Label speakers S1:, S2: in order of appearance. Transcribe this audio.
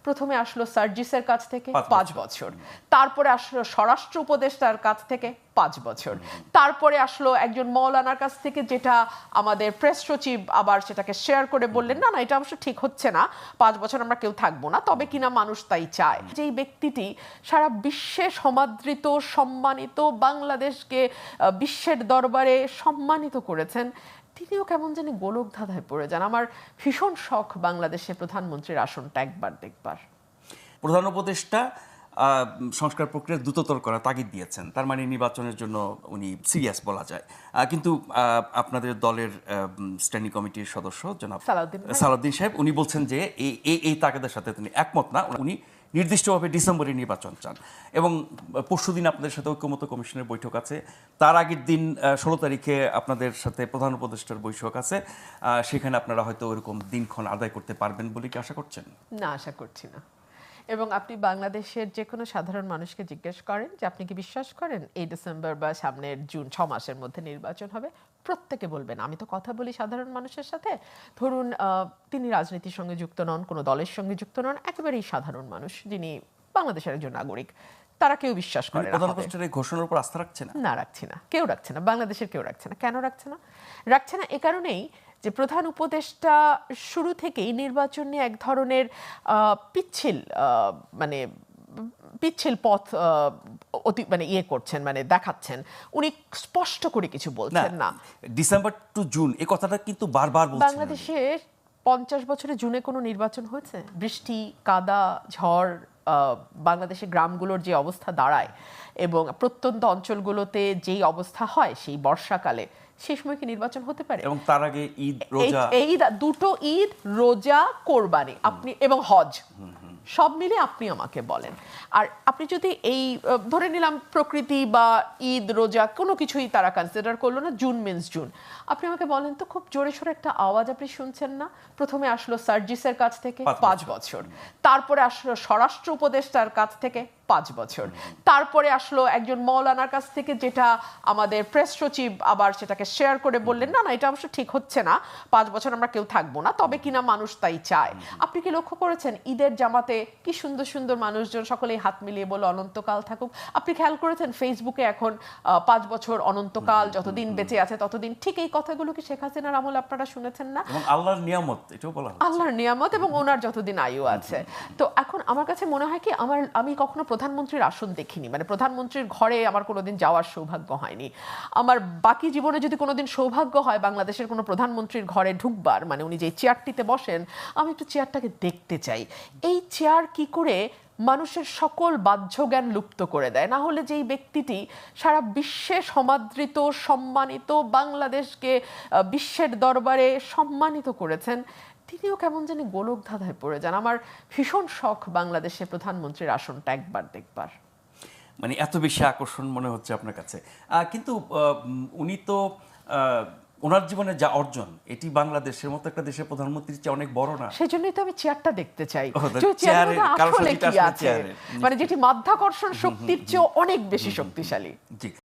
S1: প্রথমে আসলো সার্জিসের কাছ থেকে 5 বছর, তারপরে আসলো স্বরাষ্ট্র উপদেষ্টার কাছ থেকে 5 বছর, তারপরে আসলো একজন মৌলানার কাছ থেকে, যেটা আমাদের প্রেস সচিব আবার সেটাকে শেয়ার করে বললেন না না এটা অবশ্য ঠিক হচ্ছে না, 5 বছর আমরা কেউ থাকবো না, তবে কিনা মানুষ তাই চায়। যেই ব্যক্তিটি সারা বিশ্বে সমাদৃত, সম্মানিত, বাংলাদেশকে বিশ্বের দরবারে সম্মানিত করেছেন, তিনিও কেমন জানি গোলক ধাঁধায় পড়ে যান। আমার ভীষণ শখ বাংলাদেশের প্রধানমন্ত্রীর আসনটা একবার দেখবার।
S2: প্রধান উপদেষ্টা সংস্কার প্রক্রিয়া দ্রুততর করার তাগিদ দিয়েছেন, তার মানে নির্বাচনের জন্য উনি সিরিয়াস বলা যায়। কিন্তু আপনাদের দলের স্ট্যান্ডিং কমিটির সদস্য জনাব সালাউদ্দিন সাহেব উনি বলছেন যে এই তাগিদের সাথে তিনি একমত না, উনি নির্দিষ্টভাবে ডিসেম্বরে নির্বাচন চান। এবং পরশুদিন আপনাদের সাথে ঐক্যমত্য কমিশনের বৈঠক আছে, তার আগের দিন 16 তারিখে আপনাদের সাথে প্রধান উপদেষ্টার বৈঠক আছে, সেখানে আপনারা হয়তো ওইরকম দিনক্ষণ আদায় করতে পারবেন বলে কি আশা করছেন?
S1: না, আশা করছি না। এবং আপনি বাংলাদেশের যে কোনো সাধারণ মানুষকে জিজ্ঞেস করেন যে আপনি কি বিশ্বাস করেন এই ডিসেম্বর বা সামনের জুন 6 মাসের মধ্যে নির্বাচন হবে, প্রত্যেকে বলবেন। আমি তো কথা বলি সাধারণ মানুষের সাথে, ধরুন তিনি রাজনীতির সঙ্গে যুক্ত নন, কোনো দলের সঙ্গে যুক্ত নন, একেবারেই সাধারণ মানুষ যিনি বাংলাদেশের একজন নাগরিক, তারা কেউ বিশ্বাস করে না।
S2: প্রধান উপদেষ্টার এই ঘোষণার উপর আস্থা রাখছে না?
S1: না, রাখছি না, কেউ রাখছে না, বাংলাদেশের কেউ রাখছে না। কেন রাখছে না? রাখছে না এ কারণেই যে প্রধান উপদেষ্টা শুরু থেকেই নির্বাচন নিয়ে এক ধরনের পিচ্ছিল পথ করছেন, দেখাচ্ছেন। উনি স্পষ্ট করে কিছু বলছেন না।
S2: ডিসেম্বর টু জুন এই কথাটা কিন্তু বারবার বলছেন।
S1: বাংলাদেশের 50 বছরে জুনে কোনো নির্বাচন হয়েছে? বৃষ্টি, কাদা, ঝড়, বাংলাদেশের গ্রামগুলোর যে অবস্থা দাঁড়ায় এবং প্রত্যন্ত অঞ্চলগুলোতে যেই অবস্থা হয় সেই বর্ষাকালে, সেই সময় কি নির্বাচন হতে পারে?
S2: এবং তার আগে ঈদ, রোজা,
S1: এই দুটো ঈদ, রোজা, কোরবানি, আপনি এবং হজ, সব মিলে আপনি আমাকে বলেন। আর আপনি যদি এই ধরে নিলাম প্রকৃতি বা ঈদ, রোজা কোনো কিছুই তারা কনসিডার করলো না, জুন মিন্স জুন, আপনি আমাকে বলেন তো খুব জোরে সোরে একটা আওয়াজ আপনি শুনছেন না? প্রথমে আসলো সার্জিসের কাছ থেকে 5 বছর, তারপরে আসলো স্বরাষ্ট্র উপদেষ্টার কাছ থেকে 5 বছর, তারপরে আসলো একজন মৌলানার কাছ থেকে, যেটা আমাদের প্রেস সচিব আবার সেটাকে শেয়ার করে বললেন না না এটা অবশ্য ঠিক হচ্ছে না, 5 বছর আমরা কেউ থাকবো না, তবে কিনা মানুষ তাই চায়। আপনি কি লক্ষ্য করেছেন ঈদের জামাতে কি সুন্দর সুন্দর মানুষজন সকলেই হাত মিলিয়ে বলে অনন্তকাল থাকুক? আপনি খেয়াল করেছেন ফেসবুকে এখন 5 বছর অনন্তকাল, যতদিন বেঁচে আছে ততদিন। ঠিক এই কথাগুলো কি শেখ হাসিনার আমলে আপনারা শুনেছেন না?
S2: এবং আল্লাহর নিয়ামত, এটাও বলা হচ্ছে
S1: আল্লাহর নিয়ামত এবং ওনার যতদিন আয়ু আছে। তো এখন আমার কাছে মনে হয় কি, আমি কখনো প্রধানমন্ত্রীর আসন দেখিনি, প্রধানমন্ত্রীর ঘরে আমার কোনোদিন যাওয়ার সৌভাগ্য হয়নি। আমার বাকি জীবনে যদি কোনোদিন সৌভাগ্য হয় বাংলাদেশের কোনো প্রধানমন্ত্রীর ঘরে ঢুকবার, উনি যে চেয়ারটিতে বসেন, আমি একটু চেয়ারটাকে দেখতে চাই। এই চেয়ার কি করে মানুষের সকল বাহ্য জ্ঞান লুপ্ত করে দেয়? না হলে যেই ব্যক্তিটি সারা বিশ্বে সমাদৃত, সম্মানিত, বাংলাদেশকে বিশ্বের দরবারে সম্মানিত করেছেন, তিনিও কেমন জানি গোলক ধাঁধায় পড়ে যান। আমার ভীষণ শখ বাংলাদেশের প্রধানমন্ত্রীর আসনটা একবার দেখবার।
S2: এত বেশি আকর্ষণ মনে হচ্ছে আপনার কাছে। কিন্তু উনি তো ওনার জীবনে যা অর্জন, এটি বাংলাদেশের মতো একটা দেশের প্রধানমন্ত্রীর চেয়ে অনেক বড় না?
S1: সেজন্যই তো আমি চেয়ারটা দেখতে চাই,
S2: চেয়ারে
S1: যেটি মাধ্যাকর্ষণ শক্তির চেয়েও অনেক বেশি শক্তিশালী।